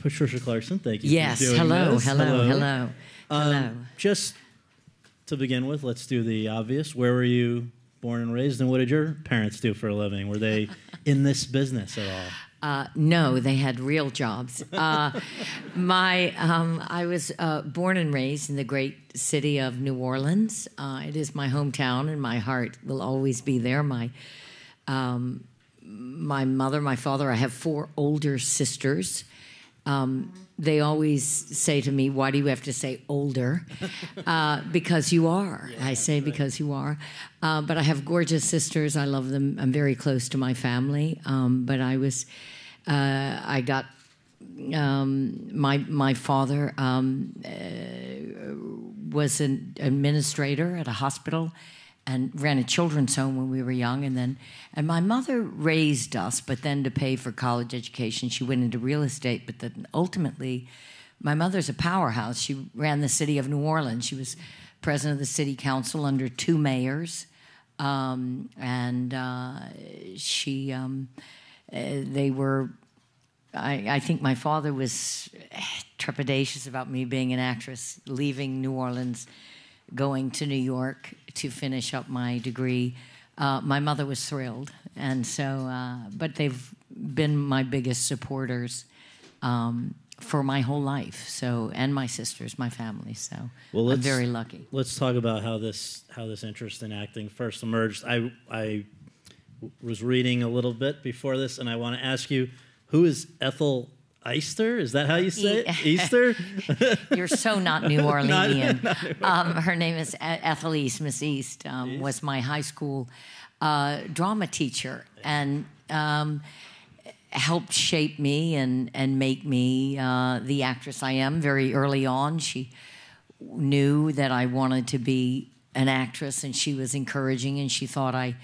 Patricia Clarkson, thank you yes, for doing hello, this. hello. Just to begin with, let's do the obvious. Where were you born and raised, and what did your parents do for a living? Were they in this business at all? No, they had real jobs. I was born and raised in the great city of New Orleans. It is my hometown, and my heart will always be there. My mother, my father, I have 4 older sisters. They always say to me, why do you have to say older? Because you are. Yeah, I say because you are. But I have gorgeous sisters. I love them. I'm very close to my family. But I got my father was an administrator at a hospital and ran a children's home when we were young, and my mother raised us, but then to pay for college education, she went into real estate. But then ultimately, my mother's a powerhouse. She ran the city of New Orleans. She was president of the city council under 2 mayors, they were. I think my father was trepidatious about me being an actress, leaving New Orleans, going to New York to finish up my degree. My mother was thrilled, and so, but they've been my biggest supporters for my whole life. So, and my sisters, my family. So, well, I'm very lucky. Let's talk about how this interest in acting first emerged. I was reading a little bit before this, and I want to ask you, who is Ethel Eister? Is that how you say it? Easter? You're so not New Orleanian. Her name is Ethel East. Miss East was my high school drama teacher and helped shape me and make me the actress I am very early on. She knew that I wanted to be an actress, and she was encouraging, and she thought I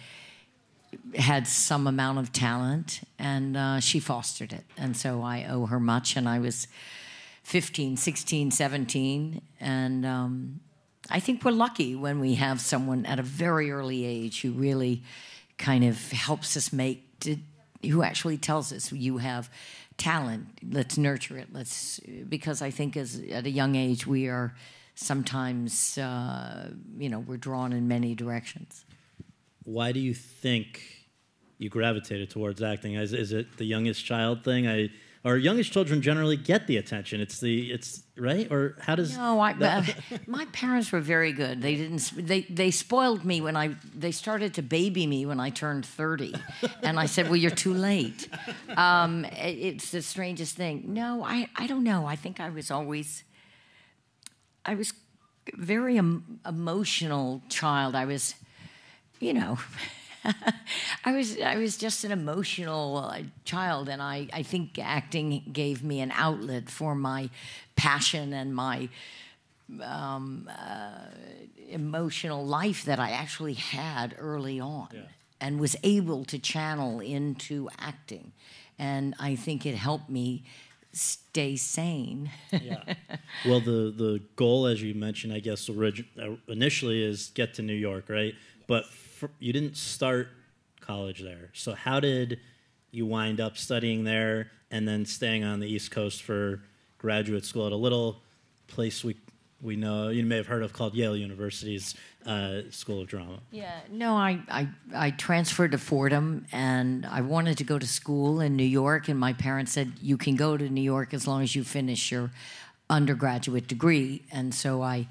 had some amount of talent, and she fostered it. And so I owe her much. And I was 15, 16, 17. And I think we're lucky when we have someone at a very early age who really kind of helps us who actually tells us you have talent. Let's nurture it. Because I think at a young age we are sometimes, we're drawn in many directions. Why do you think you gravitated towards acting? Is it the youngest child thing? Or youngest children generally get the attention. It's right? Or how does? No, my parents were very good. They spoiled me when they started to baby me when I turned 30, and I said, "Well, you're too late." It's the strangest thing. No, I don't know. I think I was very emotional child. I was just an emotional child, and I think acting gave me an outlet for my passion and my emotional life that I actually had early on, and was able to channel into acting. And I think it helped me stay sane. Yeah. Well, the goal, as you mentioned, I guess initially is get to New York, right? But you didn't start college there. So how did you wind up studying there and then staying on the East Coast for graduate school at a little place we know you may have heard of called Yale University's School of Drama? Yeah, no, I transferred to Fordham, and I wanted to go to school in New York, and my parents said, you can go to New York as long as you finish your undergraduate degree. And so I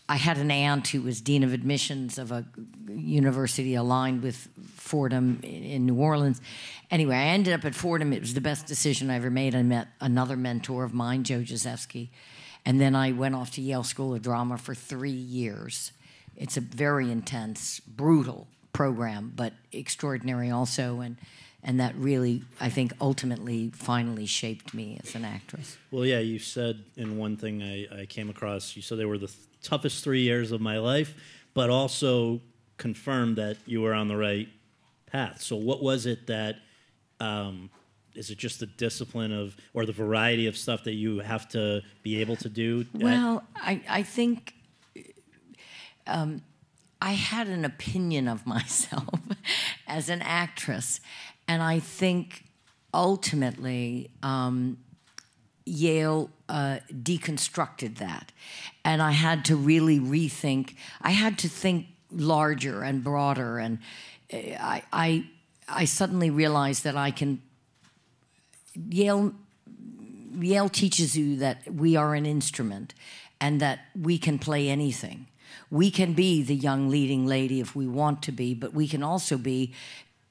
had an aunt who was dean of admissions of a university aligned with Fordham in New Orleans. Anyway, I ended up at Fordham. It was the best decision I ever made. I met another mentor of mine, Joe Giuseppe. And then I went off to Yale School of Drama for 3 years. It's a very intense, brutal program, but extraordinary also. And that really, I think, ultimately, finally shaped me as an actress. Well, yeah, you said in one thing I came across, you said they were the toughest 3 years of my life, but also confirmed that you were on the right path. So what was it that, is it just the discipline or the variety of stuff that you have to be able to do? Well, I think I had an opinion of myself as an actress, and I think ultimately Yale deconstructed that. And I had to really rethink. I had to think larger and broader. And I suddenly realized that I can... Yale teaches you that we are an instrument and that we can play anything. We can be the young leading lady if we want to be, but we can also be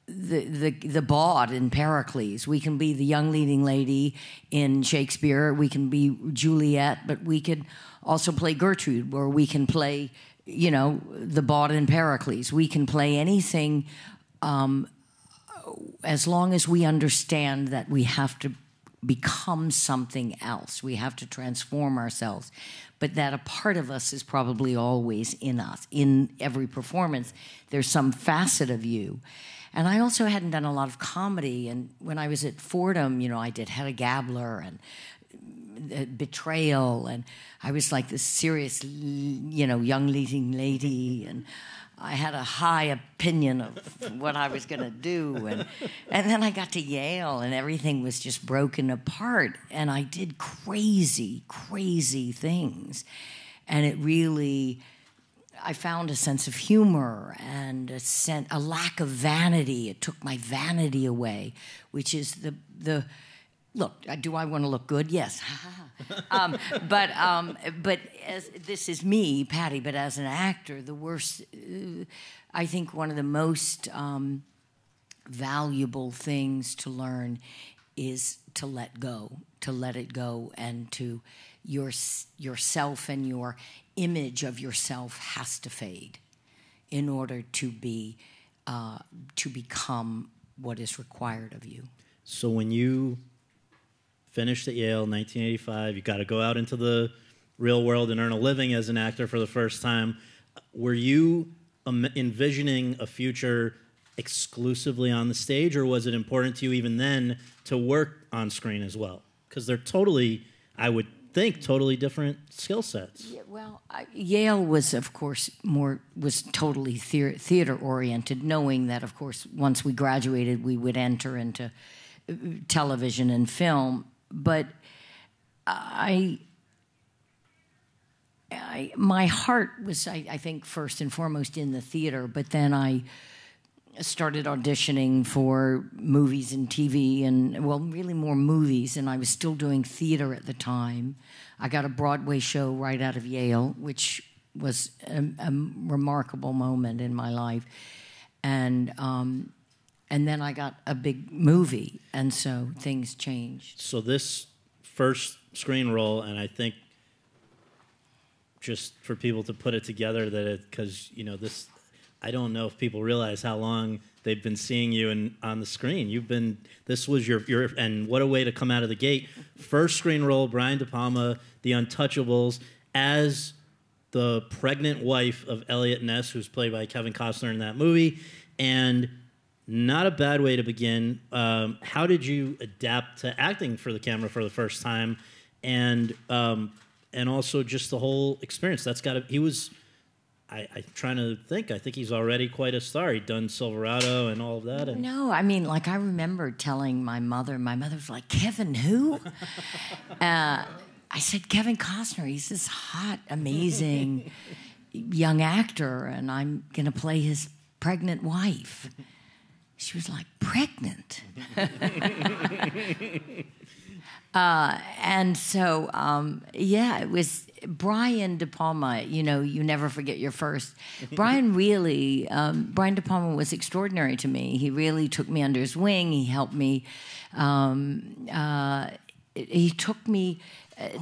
the bawd in Pericles. We can be the young leading lady in Shakespeare. We can be Juliet, but we could also play Gertrude, or we can play, you know, the bawd in Pericles. We can play anything as long as we understand that we have to become something else. We have to transform ourselves. But that a part of us is probably always in us. In every performance, there's some facet of you. And I also hadn't done a lot of comedy. And when I was at Fordham, you know, I did Hedda Gabler and Betrayal. And I was like this serious, you know, young leading lady. And I had a high opinion of what I was going to do. And then I got to Yale, and everything was just broken apart. And I did crazy, crazy things. And it really... I found a sense of humor and a lack of vanity. It took my vanity away, which is the look. Do I want to look good? Yes. But as this is me, Patty. But as an actor, the worst. I think one of the most valuable things to learn is to let go, and to yourself and your image of yourself has to fade in order to become what is required of you. So when you finished at Yale in 1985, you got to go out into the real world and earn a living as an actor for the first time. Were you envisioning a future exclusively on the stage, or was it important to you even then to work on screen as well? Because they're totally, I would think, totally different skill sets. Yeah, well, Yale was, of course, was totally theater-oriented, knowing that, of course, once we graduated, we would enter into television and film. But my heart was, I think, first and foremost in the theater, but then I started auditioning for movies and TV, and, well, really more movies, and I was still doing theater at the time. I got a Broadway show right out of Yale, which was a remarkable moment in my life. And then I got a big movie, and so things changed. So this first screen role, and I think just for people to put it together, that it, because, you know, this... I don't know if people realize how long they've been seeing you on the screen. This was your, and what a way to come out of the gate. First screen role, Brian De Palma, The Untouchables, as the pregnant wife of Elliot Ness, who's played by Kevin Costner in that movie. And not a bad way to begin. How did you adapt to acting for the camera for the first time? And also just the whole experience. That's got to, he was... I'm trying to think. I think he's already quite a star. He'd done Silverado and all of that. And no, I mean, like, I remember telling my mother was like, Kevin who? I said, Kevin Costner. He's this hot, amazing young actor, and I'm going to play his pregnant wife. She was like, pregnant? And so, yeah, it was Brian De Palma. You know, you never forget your first. Brian De Palma was extraordinary to me. He really took me under his wing. He helped me. He took me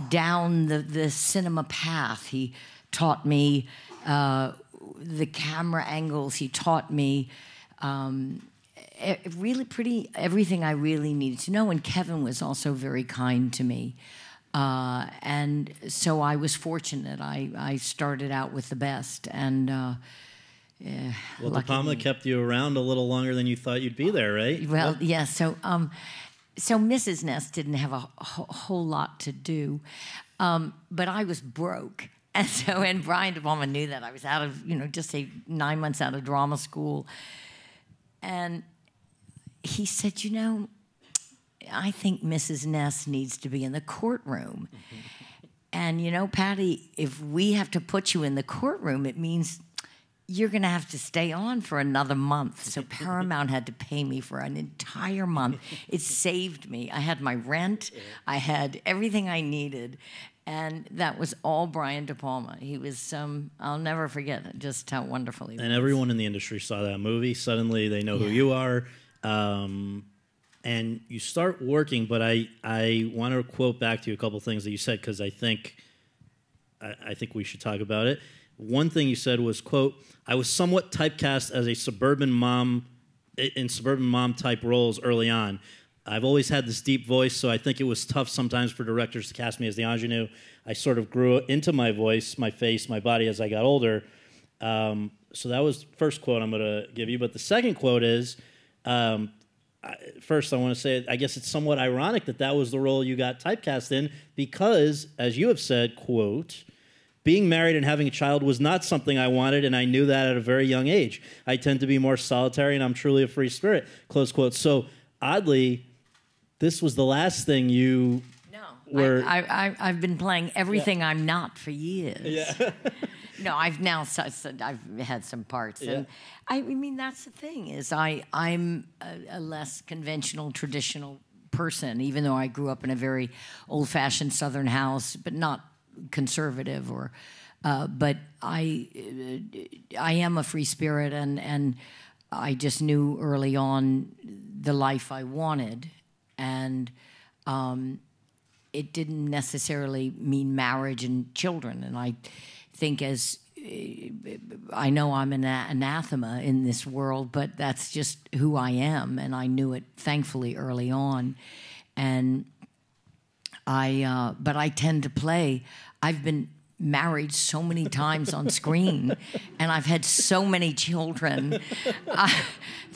down the cinema path. He taught me the camera angles. He taught me really everything I really needed to know. And Kevin was also very kind to me. And so I was fortunate. I started out with the best. And well, De Palma kept you around a little longer than you thought you'd be there, right? Well, yeah. So Mrs. Ness didn't have a whole lot to do, but I was broke. And Brian De Palma knew that. I was out of, just say 9 months out of drama school. And he said, I think Mrs. Ness needs to be in the courtroom. And, you know, Patty, if we have to put you in the courtroom, it means you're going to have to stay on for another month. So Paramount had to pay me for an entire month. It saved me. I had my rent. I had everything I needed. And that was all Brian De Palma. He was, I'll never forget just how wonderful he was. And everyone in the industry saw that movie. Suddenly they know who you are. And you start working, but I want to quote back to you a couple things that you said, because I think we should talk about it. One thing you said was, quote, I was somewhat typecast as a suburban mom type roles early on. I've always had this deep voice, so I think it was tough sometimes for directors to cast me as the ingenue. I sort of grew into my voice, my face, my body as I got older. So that was the first quote I'm going to give you. But the second quote is, first I want to say, I guess it's somewhat ironic that was the role you got typecast in, because, as you have said, quote, being married and having a child was not something I wanted, and I knew that at a very young age. I tend to be more solitary, and I'm truly a free spirit, close quote. So, oddly, this was the last thing you were... I've been playing everything I'm not for years. Yeah. No, I've had some parts. Yeah. And I mean, that's the thing, is I'm a less conventional, traditional person, even though I grew up in a very old-fashioned Southern house, but not conservative, but I am a free spirit, and I just knew early on the life I wanted, and it didn't necessarily mean marriage and children. And I think, as I know I'm an anathema in this world, but that's just who I am, and I knew it thankfully early on. And but I tend to play. I've been married so many times on screen, and I've had so many children.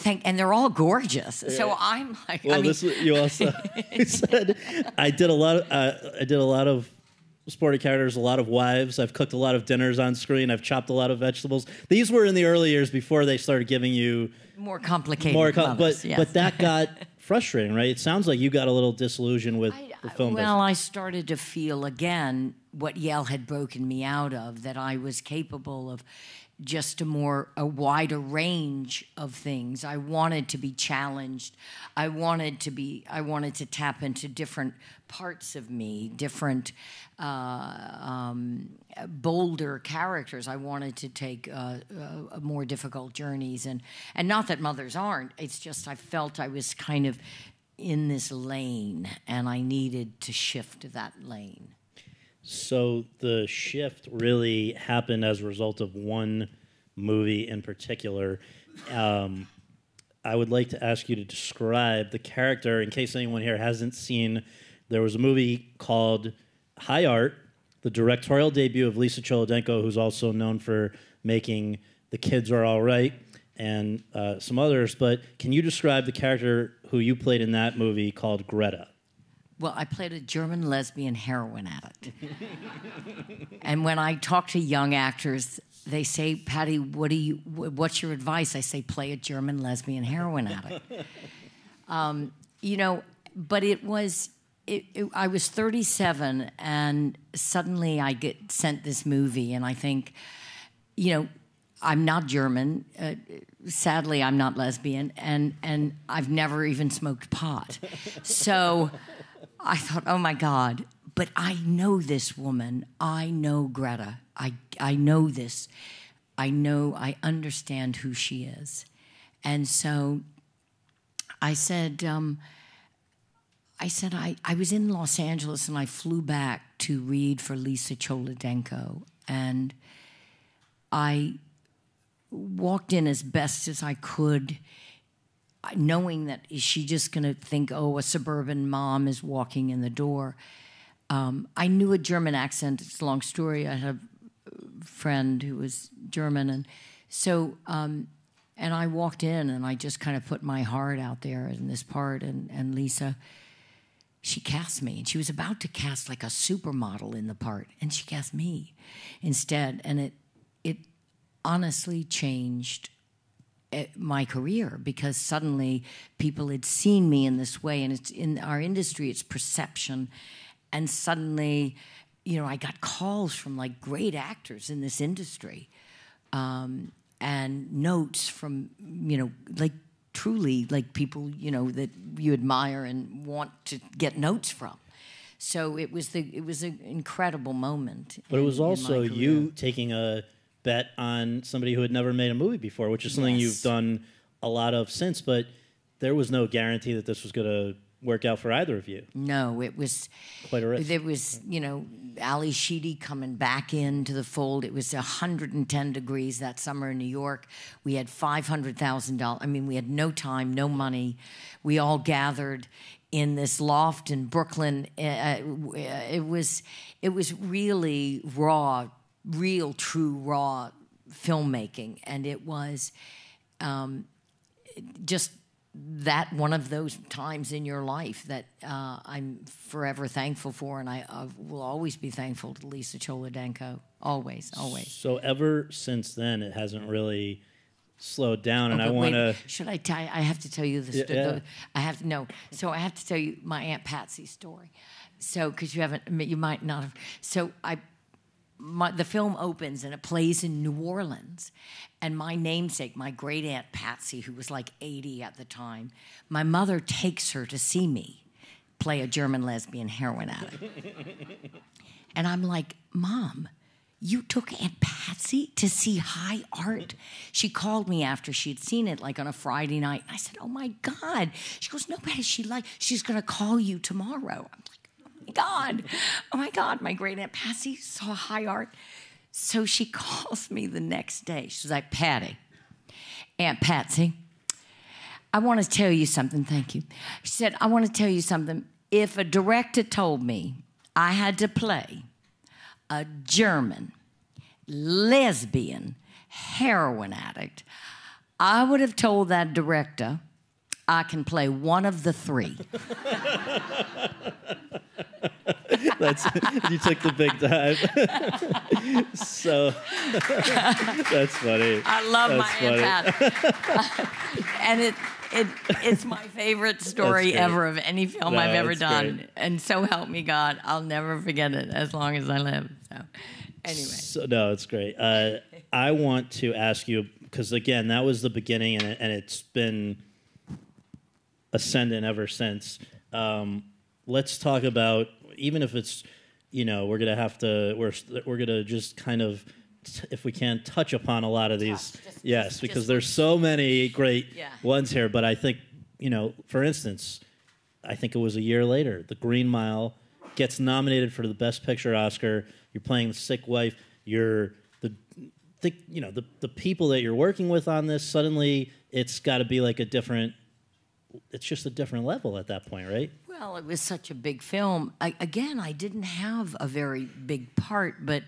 And they're all gorgeous. Yeah. So I'm like, well, you also said I did a lot of supporting characters, a lot of wives. I've cooked a lot of dinners on screen. I've chopped a lot of vegetables. These were in the early years before they started giving you more complicated mothers, yes. But that got frustrating, right? It sounds like you got a little disillusioned with the film business. Well, I started to feel again what Yale had broken me out of, that I was capable of just a wider range of things. I wanted to be challenged. I wanted to tap into different parts of me, different bolder characters. I wanted to take more difficult journeys, and not that mothers aren't. It's just I felt I was kind of in this lane, and I needed to shift that lane. So the shift really happened as a result of one movie in particular. I would like to ask you to describe the character, in case anyone here hasn't seen. There was a movie called High Art, the directorial debut of Lisa Cholodenko, who's also known for making The Kids Are All Right and some others. But can you describe the character who you played in that movie called Greta? Well, I played a German lesbian heroin addict. And when I talk to young actors, they say, Patty, what's your advice? I say, play a German lesbian heroin addict. But it was, I was 37, and suddenly I get sent this movie, and I think, I'm not German. Sadly, I'm not lesbian, and I've never even smoked pot. So I thought, oh my God, but I know this woman. I know Greta. I know this. I understand who she is. And so I said, I was in Los Angeles, and I flew back to read for Lisa Cholodenko, and I walked in as best as I could, knowing that is she just going to think, oh, a suburban mom is walking in the door. I knew a German accent. It's a long story. I had a friend who was German, and so and I walked in, and I just kind of put my heart out there in this part, and Lisa, she cast me, and she was about to cast like a supermodel in the part, and she cast me instead, and it honestly changed my career, because suddenly people had seen me in this way, and it's in our industry, it's perception, and suddenly, you know, I got calls from like great actors in this industry, and notes from, you know, like truly like people, you know, that you admire and want to get notes from. So it was an incredible moment. But it was also you taking a bet on somebody who had never made a movie before, which is something you've done a lot of since, but there was no guarantee that this was going to work out for either of you. No, it was quite a risk. There was, you know, Ali Sheedy coming back into the fold. It was 110 degrees that summer in New York. We had $500,000. I mean, we had no time, no money. We all gathered in this loft in Brooklyn. It was really raw, real, true, raw filmmaking, and it was just that one of those times in your life that I'm forever thankful for, and I will always be thankful to Lisa Cholodenko. Always, always. So ever since then, it hasn't really slowed down, and I want to... Should I tell you? I have to tell you this. Yeah. I have to know. So I have to tell you my Aunt Patsy's story. So, because you might not have... So the film opens and it plays in New Orleans, and my namesake, my great aunt Patsy, who was like 80 at the time, my mother takes her to see me play a German lesbian heroin addict. And I'm like, Mom, you took Aunt Patsy to see high art? She called me after she'd seen it, like on a Friday night. And I said, oh my God. She goes, no, but she's going to call you tomorrow. I'm like, oh my God, my great Aunt Patsy saw high art. So she calls me the next day. She's like, Patty, Aunt Patsy, I want to tell you something. Thank you. She said, I want to tell you something. If a director told me I had to play a German lesbian heroin addict, I would have told that director I can play one of the three. You took the big dive. So that's funny. I love my Aunt Pat. And it's my favorite story ever of any film I've ever done. Great. And so help me God, I'll never forget it as long as I live. So anyway. So, no, it's great. I want to ask you, because again, that was the beginning, and it's been ascendant ever since. Let's talk about, even if it's, you know, we're gonna just kind of, if we can, touch upon a lot of these. Because there's so many great ones here. But I think, you know, for instance, I think it was a year later, The Green Mile gets nominated for the Best Picture Oscar. You're playing the sick wife. You're the people that you're working with on this. Suddenly, it's got to be like it's just a different level at that point, right? Well, it was such a big film. I didn't have a very big part, but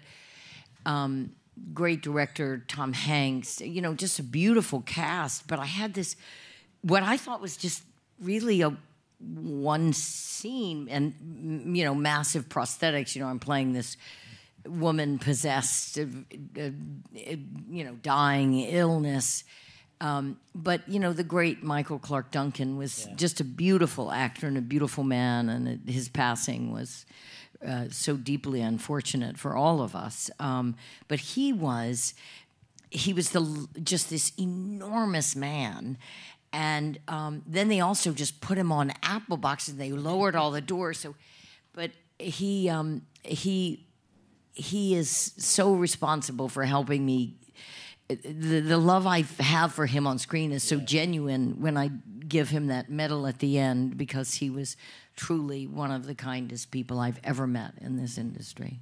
great director Tom Hanks, you know, just a beautiful cast. But I had this, what I thought was just really one scene, and, you know, massive prosthetics. You know, I'm playing this woman possessed, you know, dying, illness. But, you know, the great Michael Clark Duncan was just a beautiful actor and a beautiful man, and his passing was so deeply unfortunate for all of us. But he was just this enormous man. And then they also just put him on apple boxes, and they lowered all the doors. But he is so responsible for helping me. The love I have for him on screen is so genuine when I give him that medal at the end, because he was truly one of the kindest people I've ever met in this industry.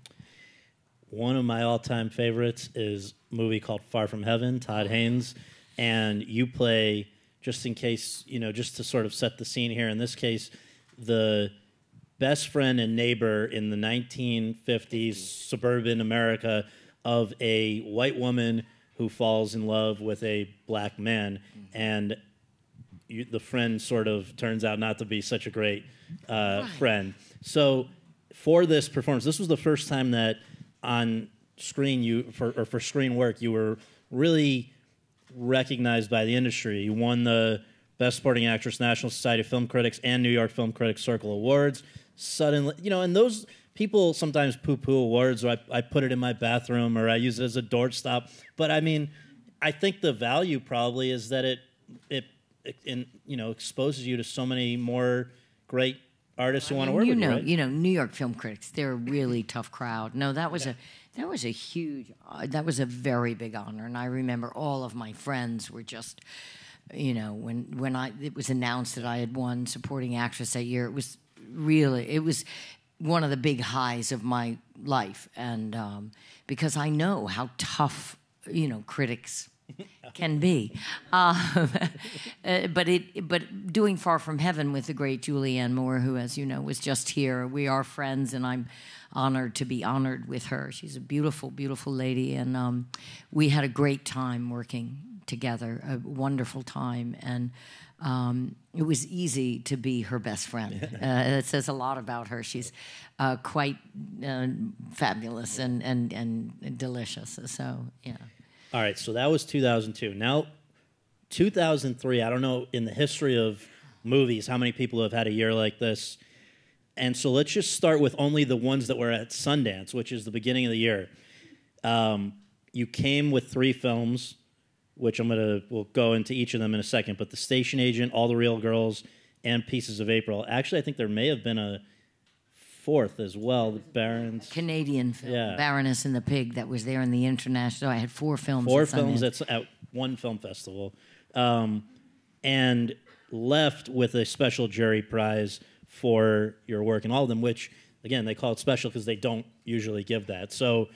One of my all-time favorites is a movie called Far From Heaven, Todd Haynes, and you play, just in case, you know, just to sort of set the scene here, in this case, the best friend and neighbor in the 1950s suburban America of a white woman who falls in love with a black man, and the friend sort of turns out not to be such a great friend. So for this performance, this was the first time that on screen for screen work you were really recognized by the industry. You won the Best Supporting Actress, National Society of Film Critics, and New York Film Critics Circle Awards. Suddenly, and those people sometimes poo-poo awards, or I put it in my bathroom, or I use it as a doorstop. But I mean, I think the value probably is that it exposes you to so many more great artists who want to work with you. Right? New York film critics, they're a really tough crowd. No, that was a very big honor, and I remember all of my friends were just, when it was announced that I had won supporting actress that year, it was one of the big highs of my life, and because I know how tough critics can be, but doing Far From Heaven with the great Julianne Moore, who, as you know, was just here. We are friends, and I'm honored to be honored with her. She's a beautiful, beautiful lady, and we had a great time working together, a wonderful time, and it was easy to be her best friend. It says a lot about her. She's quite fabulous and delicious. So yeah. All right, so that was 2002. Now, 2003, I don't know in the history of movies how many people have had a year like this. And so let's just start with only the ones that were at Sundance, which is the beginning of the year. You came with 3 films, which we'll go into each of them in a second, but The Station Agent, All the Real Girls, and Pieces of April. Actually, I think there may have been a 4th as well, the Barons. Canadian film, Baroness and the Pig, that was there in the international. I had 4 films. 4 films at one film festival, and left with a special jury prize for your work in all of them, which, again, they call it special because they don't usually give that. So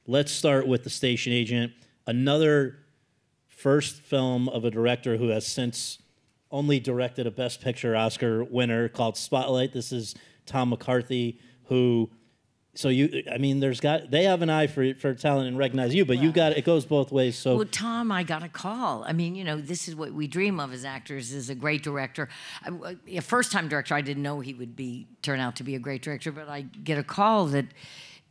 let's start with The Station Agent, another first film of a director who has since only directed a Best Picture Oscar winner called Spotlight. This is Tom McCarthy, who, they have an eye for talent and recognize you, but it goes both ways. So, well, Tom, I got a call. I mean, this is what we dream of as actors, is a great director. A first-time director, I didn't know he would turn out to be a great director, but I get a call that,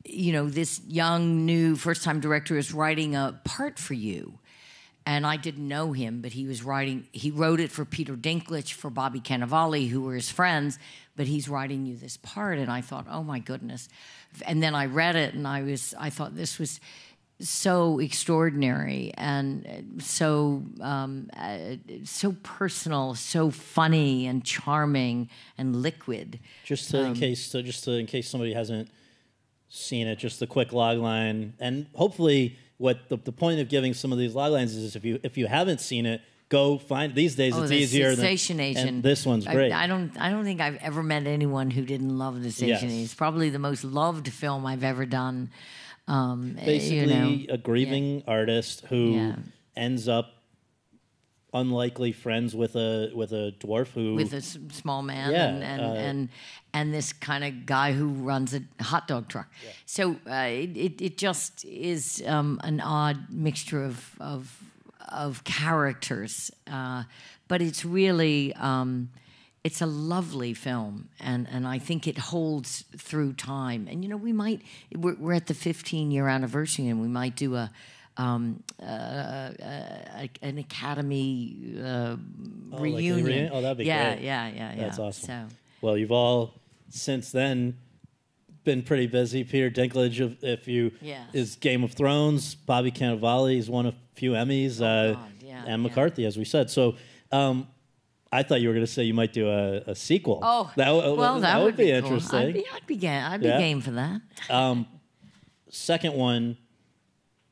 this young, new, first-time director is writing a part for you. And I didn't know him, but he wrote it for Peter Dinklage, for Bobby Cannavale, who were his friends, but he's writing you this part. And I thought, oh my goodness. And then I read it, and I thought this was so extraordinary and so personal, so funny and charming and liquid. In case somebody hasn't seen it, just a quick log line, and hopefully what the point of giving some of these log lines is if you haven't seen it, go find. These days it's easier. The Station Agent. And this one's great. I don't think I've ever met anyone who didn't love The Station Agent. It's probably the most loved film I've ever done. Basically, a grieving artist who ends up unlikely friends with a dwarf with a small man, and this kind of guy who runs a hot dog truck. Yeah. So it just is an odd mixture of characters, but it's really it's a lovely film, and I think it holds through time. And we're at the 15-year anniversary, and we might do an Academy reunion. Oh, that'd be great. Yeah. That's awesome. So. Well, you've all since then been pretty busy. Peter Dinklage, is Game of Thrones. Bobby Cannavale, he's won a few Emmys. And McCarthy, as we said. So I thought you were going to say you might do a sequel. Oh, that would be cool. Interesting. I'd be game for that. Second one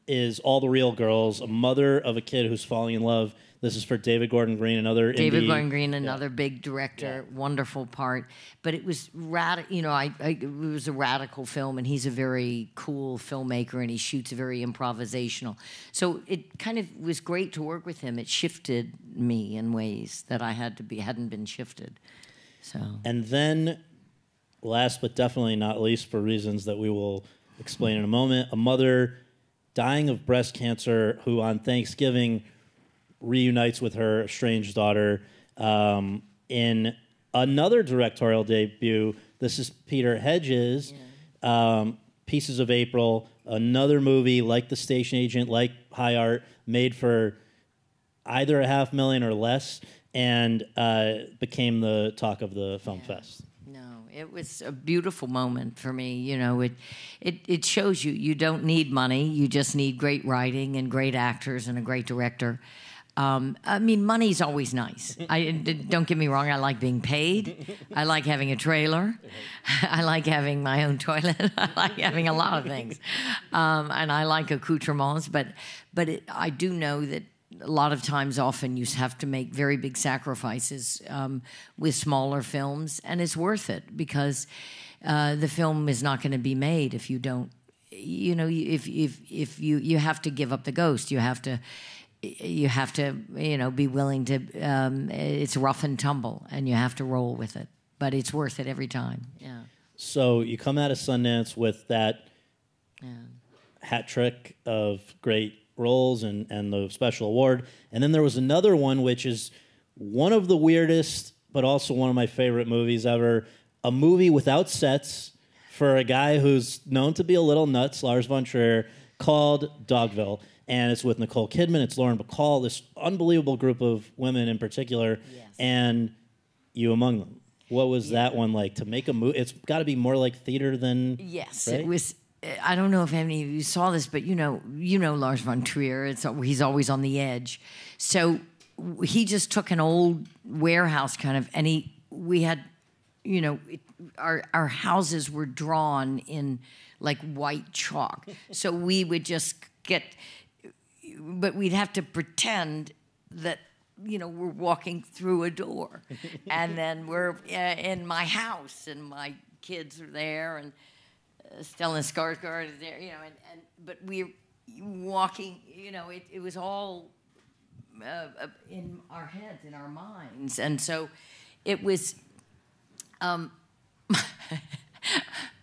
is All the Real Girls, a mother of a kid who's falling in love. This is for David Gordon Green, another big director, wonderful part. But it was it was a radical film, and he's a very cool filmmaker, and he shoots very improvisational. So it kind of was great to work with him. It shifted me in ways that hadn't been shifted. So. And then, last but definitely not least, for reasons that we will explain in a moment, a mother dying of breast cancer who on Thanksgiving reunites with her estranged daughter in another directorial debut. This is Peter Hedges, Pieces of April, another movie like The Station Agent, like High Art, made for either $500,000 or less, and became the talk of the film fest. No, it was a beautiful moment for me. You know, it shows you don't need money. You just need great writing and great actors and a great director. I mean, money's always nice. Don't get me wrong. I like being paid. I like having a trailer. I like having my own toilet. I like having a lot of things, and I like accoutrements. But I do know that a lot of times, often, you have to make very big sacrifices with smaller films, and it's worth it because the film is not going to be made if you don't. You know, if you have to give up the ghost, you have to, you know, be willing to. It's rough and tumble, and you have to roll with it. But it's worth it every time. Yeah. So you come out of Sundance with that hat trick of great roles and the special award, and then there was another one which is one of the weirdest, but also one of my favorite movies ever. A movie without sets for a guy who's known to be a little nuts, Lars von Trier, called Dogville. And it's with Nicole Kidman, it's Lauren Bacall, this unbelievable group of women in particular, and you among them. What was that one like to make a movie? It's got to be more like theater than... Yes, right? It was... I don't know if any of you saw this, but you know Lars von Trier. He's always on the edge. So he just took an old warehouse kind of, and we had, you know, our houses were drawn in like white chalk. So we would just but we'd have to pretend that, you know, we're walking through a door, and then we're in my house, and my kids are there, and Stellan Skarsgård is there, you know, but we're walking, you know, it was all in our heads, in our minds, and so it was.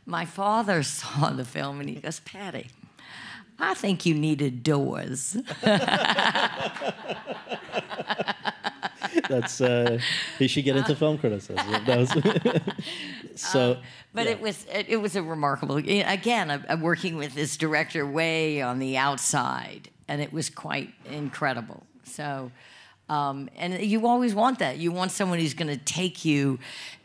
My father saw the film and he goes, "Patty, I think you needed doors." That's he should get into film criticism. That was so. But yeah. It was a remarkable. Again, I'm working with this director way on the outside, and it was quite incredible. So, and you always want that. You want someone who's going to take you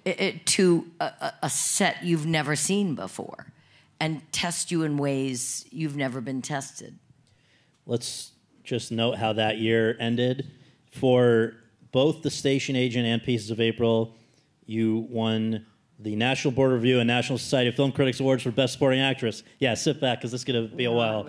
to a set you've never seen before, and test you in ways you've never been tested. Let's just note how that year ended for both The Station Agent and Pieces of April. You won the National Board Review and National Society of Film Critics Awards for Best Supporting Actress. Yeah, sit back, because this is going to be a while.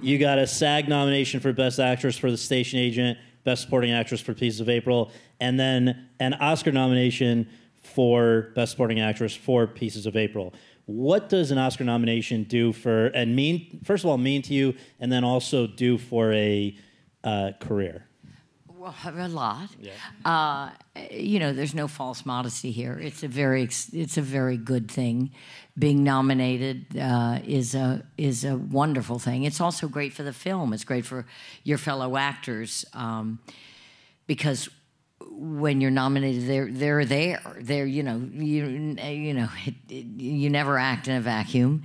You got a SAG nomination for Best Actress for The Station Agent, Best Supporting Actress for Pieces of April, and then an Oscar nomination for Best Supporting Actress for Pieces of April. What does an Oscar nomination do for, and mean, first of all, mean to you, and then also do for a career? Well, a lot. Yeah. You know, there's no false modesty here. It's a very good thing. Being nominated is a wonderful thing. It's also great for the film. It's great for your fellow actors because when you're nominated, they're there. They're you never act in a vacuum,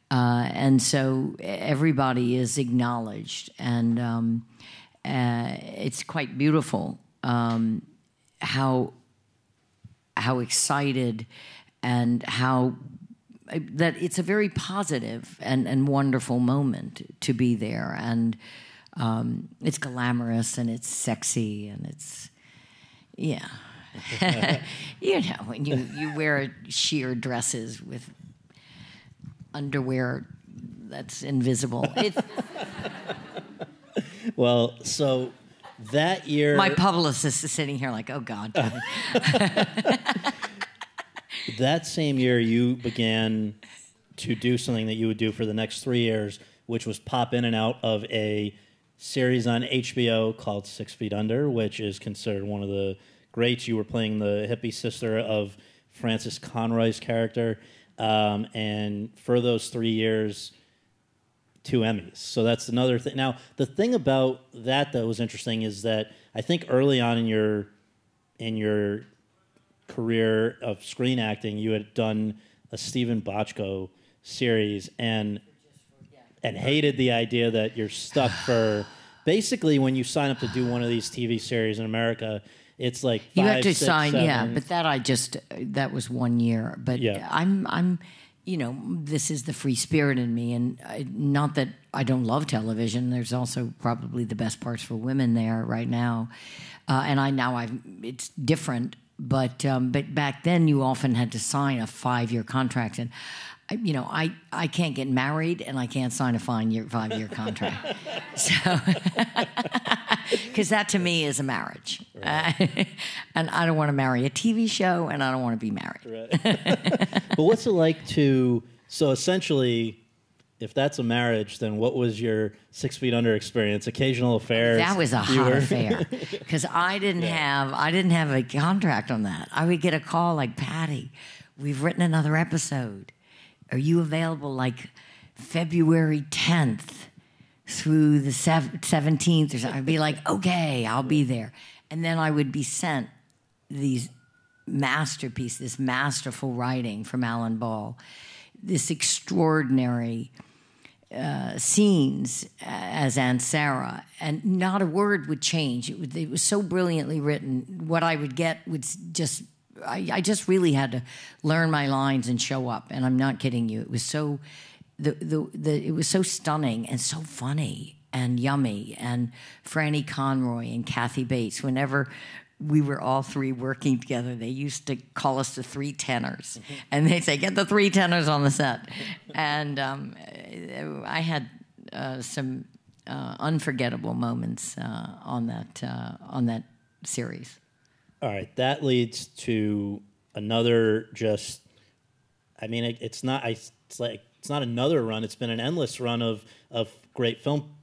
and so everybody is acknowledged and. It's quite beautiful how excited and how that it's a very positive and wonderful moment to be there, and it's glamorous and it's sexy and it's you know, when you wear sheer dresses with underwear that's invisible. It's well, so that year... My publicist is sitting here like, oh, God. That same year, you began to do something that you would do for the next 3 years, which was pop in and out of a series on HBO called 6 Feet Under, which is considered one of the greats. You were playing the hippie sister of Frances Conroy's character. And for those 3 years... 2 Emmys. So that's another thing. Now, the thing about that was interesting is that I think early on in your career of screen acting, you had done a Stephen Bochco series and hated the idea that you're stuck for basically when you sign up to do one of these TV series in America, it's like 5, you have to 6, sign, 7. but that was 1 year. But I'm, this is the free spirit in me, and not that I don't love television. There's also probably the best parts for women there right now, and it's different. But back then you often had to sign a 5-year contract, and I can't get married and I can't sign a 5-year contract. So, because that to me is a marriage. Right. And I don't want to marry a TV show, and I don't want to be married. Right. But what's it like so essentially, if that's a marriage, then what was your 6 Feet Under experience? Occasional affairs? That was a hot affair, because I didn't have a contract on that. I would get a call like, Patty, we've written another episode. Are you available like February 10th through the 17th or something? I'd be like, okay, I'll be there. And then I would be sent these masterpieces, this masterful writing from Alan Ball, this extraordinary scenes as Aunt Sarah, and not a word would change. It was so brilliantly written. What I would get was just... I just really had to learn my lines and show up, and I'm not kidding you. It was so, it was so stunning and so funny and yummy. And Franny Conroy and Kathy Bates, whenever we were all three working together, they used to call us the three tenors, and they'd say, "Get the three tenors on the set." And I had some unforgettable moments on that series. All right, that leads to another it's not another run. It's been an endless run of great film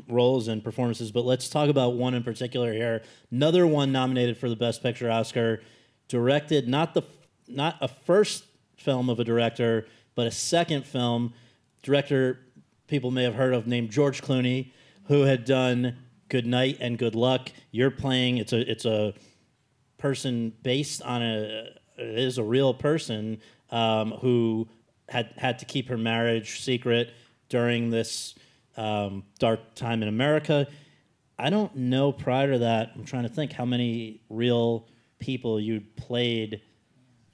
roles and performances. But let's talk about one in particular here. Another one nominated for the Best Picture Oscar, directed not a first film of a director, but a second film. Director people may have heard of, named George Clooney, who had done Good Night and Good Luck. You're playing. It's a person based on it is a real person who had to keep her marriage secret during this dark time in America. I don't know prior to that. I'm trying to think how many real people you played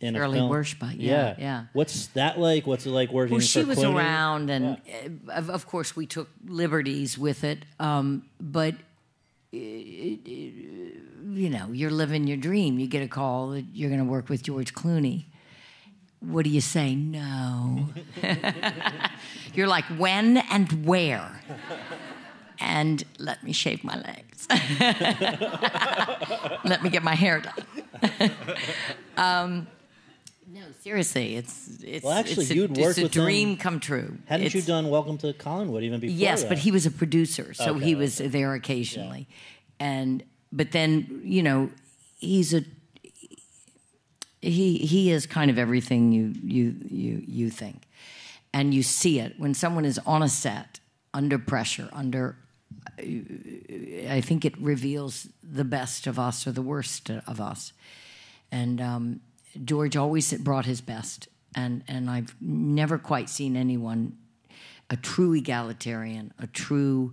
in a film. Shirley Worshba, yeah. What's that like? What's it like working? Well, she for was Clooney? around, and of course we took liberties with it. But you're living your dream. You get a call that you're going to work with George Clooney. What do you say? No. You're like, when and where? And let me shave my legs. Let me get my hair done. No, seriously, it's a dream come true. Hadn't you done Welcome to Collinwood even before? Yes, that? but he was a producer, so he was there occasionally. Yeah. But then he is kind of everything you think, and you see it when someone is on a set under pressure. I think it reveals the best of us or the worst of us, and George always brought his best, and I've never quite seen anyone, a true egalitarian, a true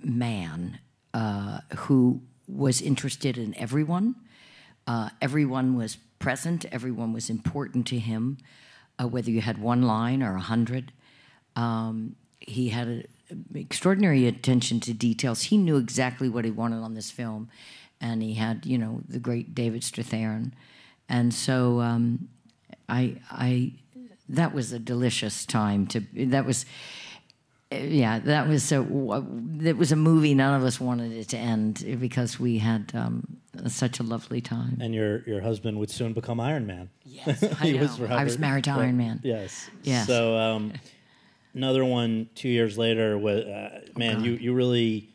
man who was interested in everyone. Everyone was present. Everyone was important to him, whether you had one line or 100. He had an extraordinary attention to details. He knew exactly what he wanted on this film, and he had, the great David Strathairn. And so that was a delicious time. It was a movie none of us wanted it to end, because we had such a lovely time. And your husband would soon become Iron Man. Yes, I know. I was married to Iron Man. Yes. So another one 2 years later was you really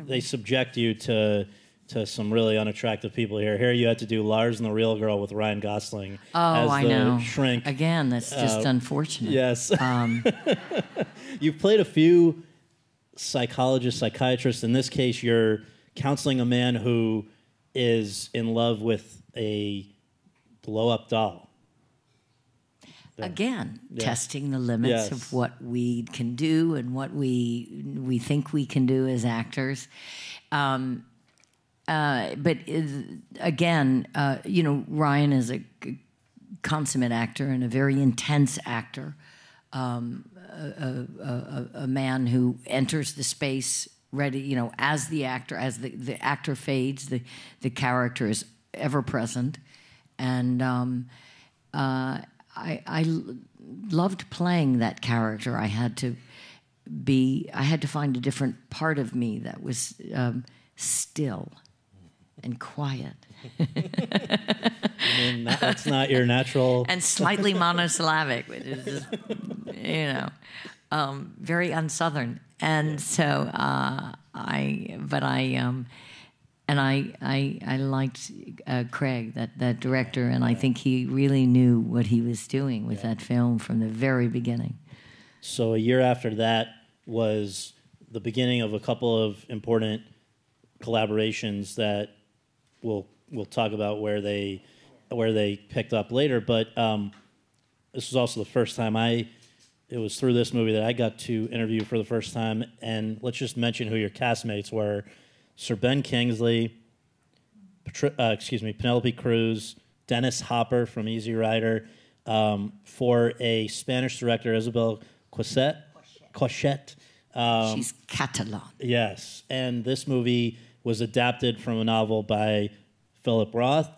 they subject you to some really unattractive people here. Here you had to do Lars and the Real Girl with Ryan Gosling as I the know. shrink. Again, that's just unfortunate. Yes. You've played a few psychologists, psychiatrists. In this case, you're counseling a man who is in love with a blow-up doll. again, testing the limits of what we can do and what we think we can do as actors. But again, Ryan is a consummate actor and a very intense actor, a man who enters the space ready, as the actor fades, the character is ever present. And I loved playing that character. I had to find a different part of me that was still and quiet. That's not your natural... And slightly monosyllabic, which is just, very un-Southern. And so I liked Craig, that director, and I think he really knew what he was doing with that film from the very beginning. So a year after that was the beginning of a couple of important collaborations that we'll talk about where they picked up later. But this was also the first time it was through this movie that I got to interview for the first time. And let's just mention who your castmates were. Sir Ben Kingsley, Penelope Cruz, Dennis Hopper from Easy Rider, for a Spanish director, Isabel Coixet. She's Catalan. Yes, and this movie was adapted from a novel by Philip Roth,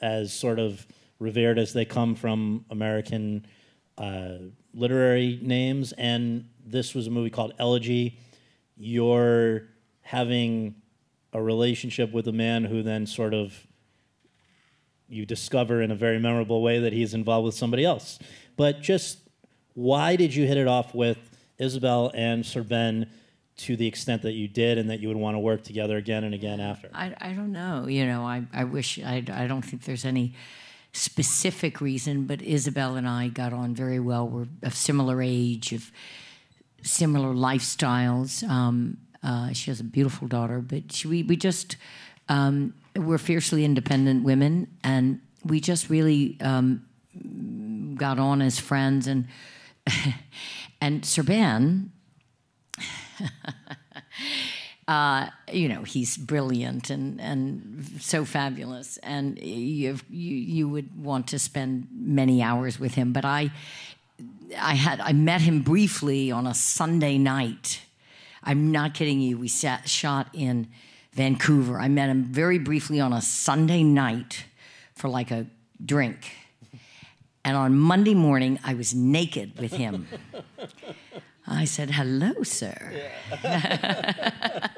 as sort of revered as they come from American literary names. And this was a movie called Elegy. You're having a relationship with a man who then sort of you discover in a very memorable way that he's involved with somebody else. But just why did you hit it off with Isabel and Sir Ben to the extent that you did, and that you would want to work together again and again after? I don't know. I wish, I don't think there's any specific reason, but Isabel and I got on very well. We're of similar age, of similar lifestyles. She has a beautiful daughter, but we just, we're fiercely independent women, and we just really got on as friends. And Sir Ben, he's brilliant and so fabulous, and you would want to spend many hours with him. But I met him briefly on a Sunday night. I'm not kidding you. We shot in Vancouver. I met him very briefly on a Sunday night for like a drink. And on Monday morning, I was naked with him. I said, "Hello, sir." Yeah.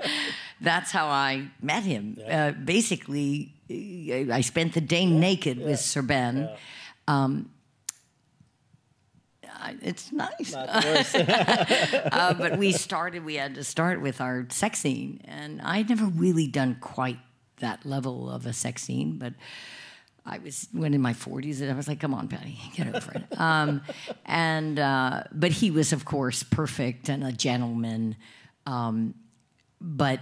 That's how I met him. Yeah. Basically, I spent the day naked with Sir Ben. Yeah. It's nice. But we had to start with our sex scene. And I'd never really done quite that level of a sex scene, but I went in my 40s, and I was like, "Come on, Patty, get over it." But he was, of course, perfect and a gentleman. But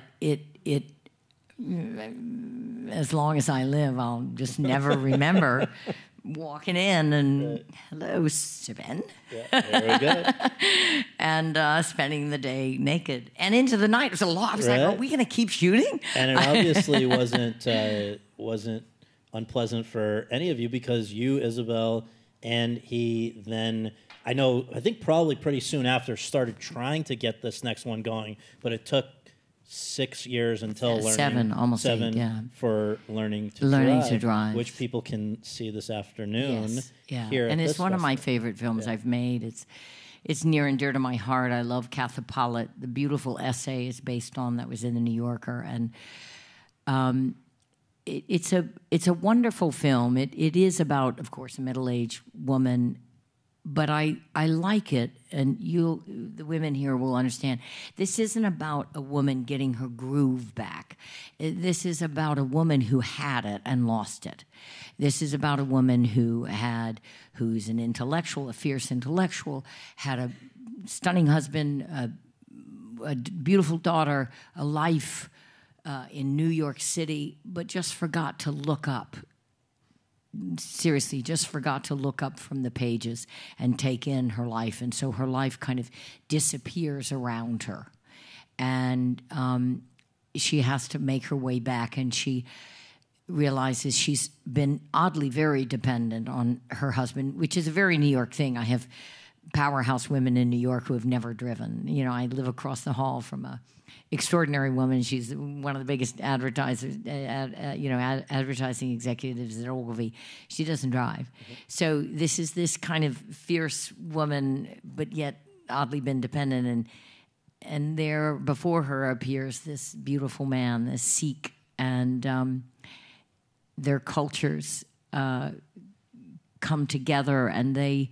as long as I live, I'll just never remember walking in and "Hello, Sir Ben." Yeah, very good. And spending the day naked and into the night. It was a lot. I was like, "Are we going to keep shooting?" And it obviously wasn't unpleasant for any of you, because you, Isabel, and he then, I think probably pretty soon after, started trying to get this next one going, but it took 6 years until learning. 7, almost 7, 8, yeah. For learning to drive, which people can see this afternoon. Yes, yeah. Here and at it's this one festival. of my favorite films I've made. It's near and dear to my heart. I love Katha Pollitt. The beautiful essay is based on that was in the New Yorker, and it's a wonderful film. It is about, of course, a middle-aged woman, but I like it, and the women here will understand. This isn't about a woman getting her groove back. This is about a woman who had it and lost it. This is about a woman who's an intellectual, a fierce intellectual, had a stunning husband, a beautiful daughter, a life in New York City, but just forgot to look up seriously just forgot to look up from the pages and take in her life. And so her life kind of disappears around her. And she has to make her way back, and she realizes she's been oddly very dependent on her husband, which is a very New York thing. I have powerhouse women in New York who have never driven. You know, I live across the hall from a extraordinary woman. She's one of the biggest advertisers, advertising executives at Ogilvy. She doesn't drive. So this is this kind of fierce woman, but yet oddly been dependent. And there before her appears this beautiful man, this Sikh, and their cultures come together, and they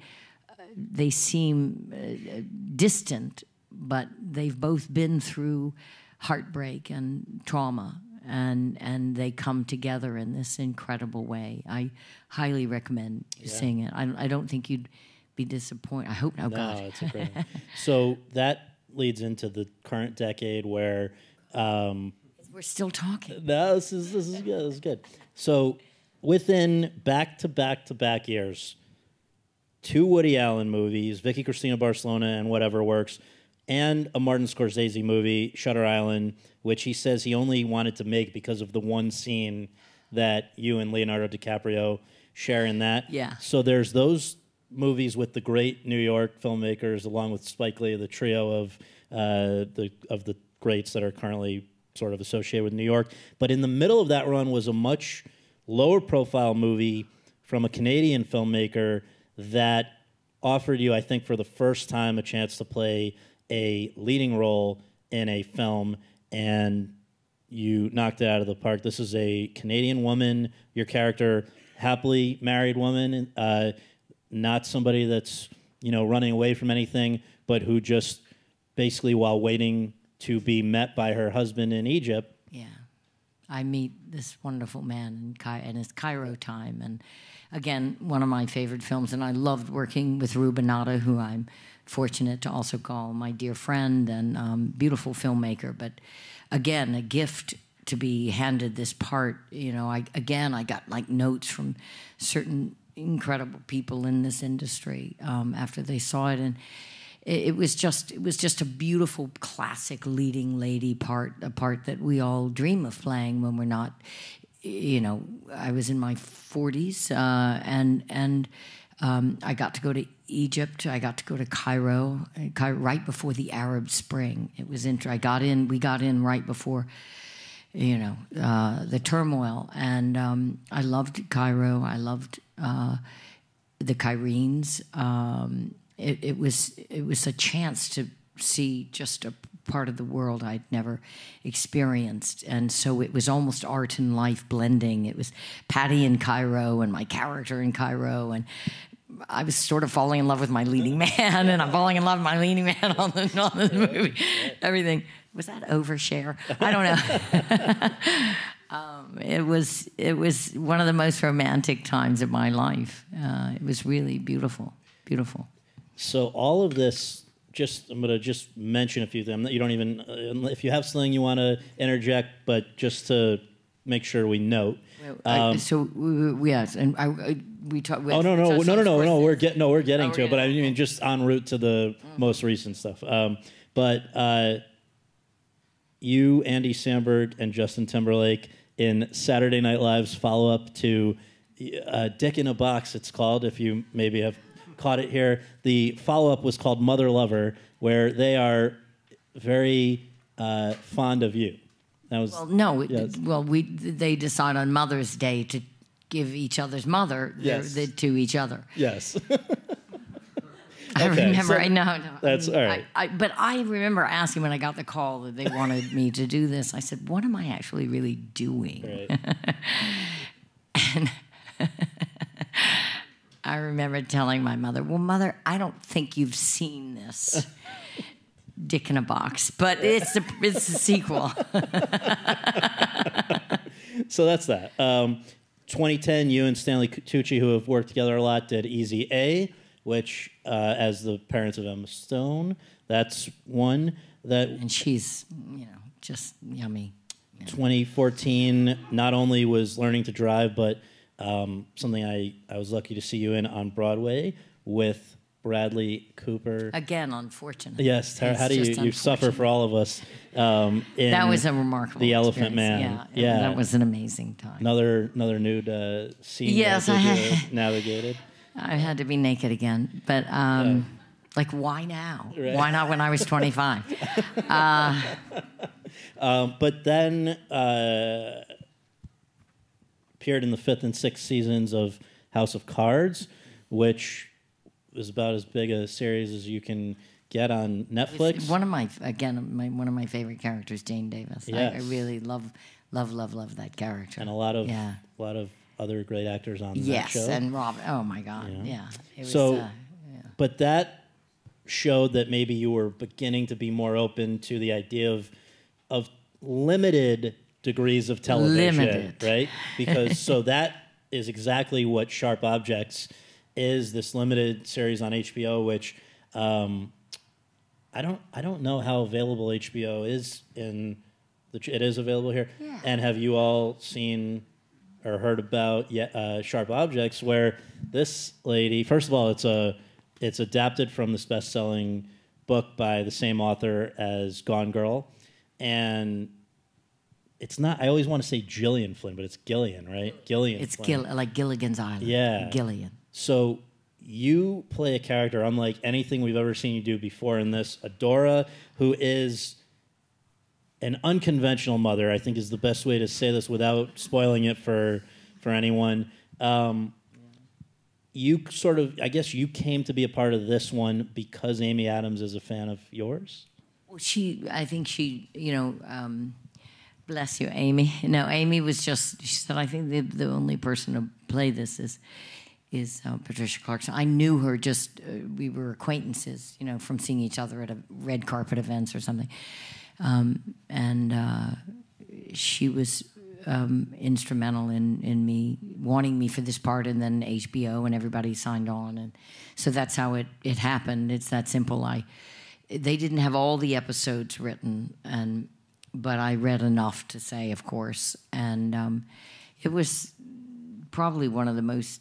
seem distant, but they've both been through heartbreak and trauma, and they come together in this incredible way. I highly recommend seeing it. I don't think you'd be disappointed. I hope not. No, it's incredible. So that leads into the current decade where we're still talking. No, this is good. This is good. So within back-to-back years, 2 Woody Allen movies, Vicky Cristina Barcelona and Whatever Works, and a Martin Scorsese movie, Shutter Island, which he says he only wanted to make because of the one scene that you and Leonardo DiCaprio share in that. Yeah. So there's those movies with the great New York filmmakers, along with Spike Lee, the trio of the greats that are currently sort of associated with New York. But in the middle of that run was a much lower profile movie from a Canadian filmmaker that offered you, I think, for the first time, a chance to play a leading role in a film, and you knocked it out of the park. This is a Canadian woman, your character, happily married woman, not somebody that's, running away from anything, but who just basically, while waiting to be met by her husband in Egypt. Yeah. I meet this wonderful man in his Cairo time. And again, one of my favorite films. And I loved working with Ruben Nada, who I'm fortunate to also call my dear friend and beautiful filmmaker. But again, a gift to be handed this part. I got like notes from certain incredible people in this industry after they saw it. And it was just a beautiful classic leading lady part, a part that we all dream of playing when we're not. I was in my 40s, and I got to go to Egypt. I got to go to Cairo right before the Arab Spring. It was we got in right before, the turmoil, and I loved Cairo. I loved the Cairenes. It was a chance to see just a part of the world I'd never experienced, and so it was almost art and life blending. It was Patty in Cairo and my character in Cairo, and I was sort of falling in love with my leading man, and I'm falling in love with my leading man on the movie. Everything. Was that overshare? I don't know. It was one of the most romantic times of my life. It was really beautiful, beautiful. So all of this, I'm going to just mention a few things. You don't even, if you have something you want to interject, but just to make sure we note. Yes, and we talked. Oh no, we're getting to it. But I mean, just en route to the most recent stuff. But you, Andy Samberg, and Justin Timberlake in Saturday Night Live's follow-up to Dick in a Box, it's called, if you maybe have caught it here. The follow-up was called Mother Lover, where they are very fond of you. That was they decide on Mother's Day to give each other's mother to each other. Yes. I remember. No. That's all right. But I remember asking when I got the call that they wanted me to do this. I said, "What am I actually really doing?" Right. And I remember telling my mother, "Well, Mother, I don't think you've seen this Dick in a Box, but it's a sequel." So that's that. 2010, you and Stanley Tucci, who have worked together a lot, did Easy A, which, as the parents of Emma Stone, that's one that... And she's, just yummy. 2014, not only was learning to drive, but something I was lucky to see you in on Broadway with Bradley Cooper. Again, unfortunate. Yes, how do you suffer for all of us? That was a remarkable The experience. Elephant Man. Yeah, that was an amazing time. Another nude scene yes, that you navigated. I had to be naked again, but like, why now? Right. Why not when I was 25? But then appeared in the 5th and 6th seasons of House of Cards, which is about as big a series as you can get on Netflix. One of my favorite characters, Jane Davis. Yes. I really love that character. And a lot of other great actors on that show. Yes, and Rob. Oh my God, yeah. It was, so, but that showed that maybe you were beginning to be more open to the idea of limited degrees of television, right? Because so that is exactly what Sharp Objects is, this limited series on HBO, which I don't know how available HBO is in it is available here. Yeah. And have you all seen or heard about Sharp Objects, where this lady, first of all, it's adapted from this best-selling book by the same author as Gone Girl, and it's not. I always want to say Gillian Flynn, but it's Gillian, right? Gillian. It's Flynn. like Gilligan's Island. Yeah, Gillian. So you play a character unlike anything we've ever seen you do before in this. Adora, who is an unconventional mother, I think is the best way to say this without spoiling it for anyone. You sort of, I guess you came to be a part of this one because Amy Adams is a fan of yours? Well, bless you, Amy. No, Amy was she said, I think the only person to play this is Patricia Clarkson. I knew her we were acquaintances, from seeing each other at a red carpet events or something. And she was instrumental in me wanting me for this part, and then HBO and everybody signed on, and so that's how it happened. It's that simple. They didn't have all the episodes written, but I read enough to say, of course, and it was probably one of the most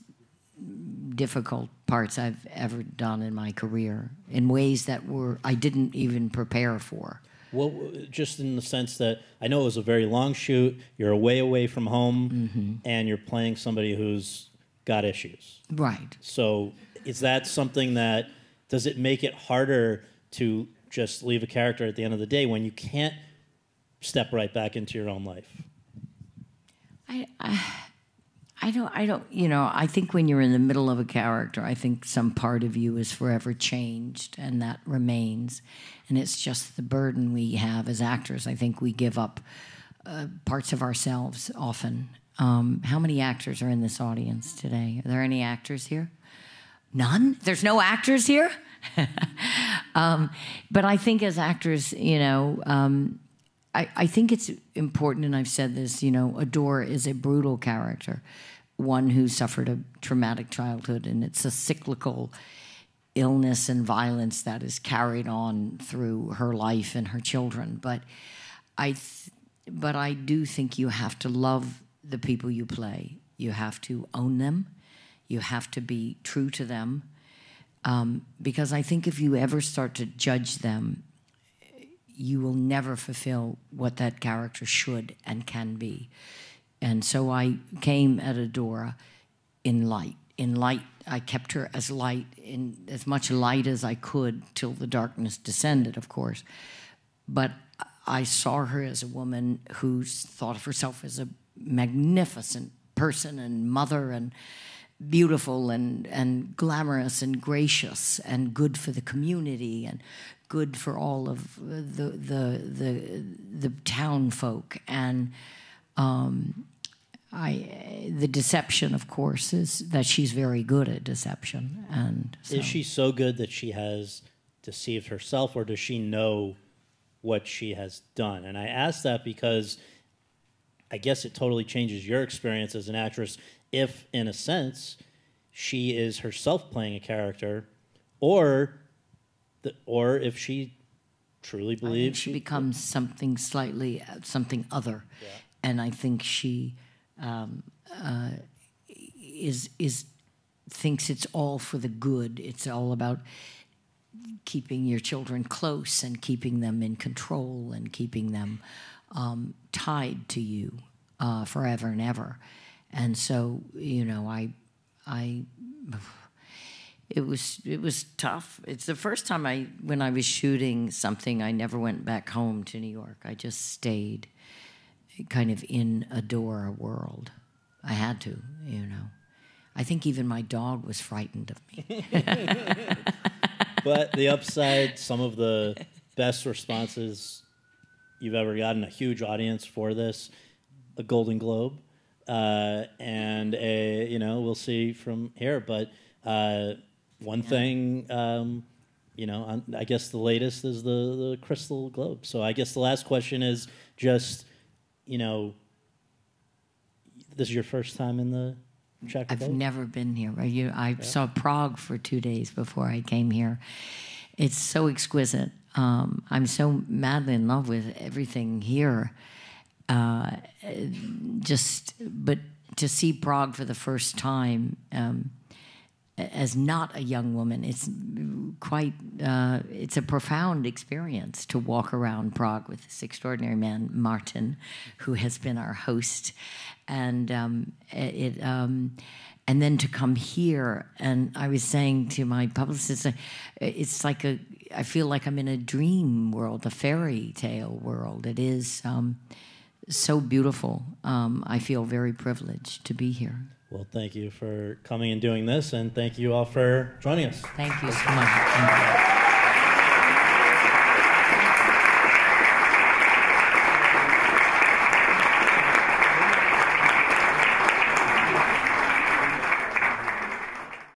difficult parts I've ever done in my career in ways that I didn't even prepare for. Well, just in the sense that I know it was a very long shoot, you're away from home, and you're playing somebody who's got issues. Right. So is that something that, does it make it harder to just leave a character at the end of the day when you can't step right back into your own life? I think when you're in the middle of a character, I think some part of you is forever changed, and that remains. And it's just the burden we have as actors. I think we give up parts of ourselves often. How many actors are in this audience today? Are there any actors here? None? There's no actors here? But I think as actors, I think it's important, and I've said this, Adora is a brutal character, one who suffered a traumatic childhood, and it's a cyclical illness and violence that is carried on through her life and her children. But I do think you have to love the people you play. You have to own them. You have to be true to them. Because I think if you ever start to judge them, you will never fulfill what that character should and can be. And so I came at Adora in light. In light, I kept her as much light as I could till the darkness descended, of course. But I saw her as a woman who thought of herself as a magnificent person and mother and beautiful and glamorous and gracious and good for the community and good for all of the town folk. And the deception, of course, is that she's very good at deception. And so. Is she so good that she has deceived herself, or does she know what she has done? And I ask that because I guess it totally changes your experience as an actress if, in a sense, she is herself playing a character, or if she truly believes she becomes something something other. Yeah. And I think she thinks it's all for the good. It's all about keeping your children close and keeping them in control and keeping them tied to you forever and ever. And so, you know, it was tough. It's the first time when I was shooting something, I never went back home to New York. I just stayed kind of in a Dora world. I had to, you know. I think even my dog was frightened of me. But the upside, some of the best responses you've ever gotten, a huge audience for this, a Golden Globe, and you know, we'll see from here. But one thing, you know, I guess the latest is the Crystal Globe. So I guess the last question is just, you know, this is your first time in the Czech Republic? I've never been here. I saw Prague for 2 days before I came here. It's so exquisite. I'm so madly in love with everything here. But to see Prague for the first time as not a young woman, it's a profound experience to walk around Prague with this extraordinary man, Martin, who has been our host, and then to come here. And I was saying to my publicist, it's like I feel like I'm in a dream world, a fairy tale world. It is so beautiful. I feel very privileged to be here. Well, thank you for coming and doing this, and thank you all for joining us. Thank you so much.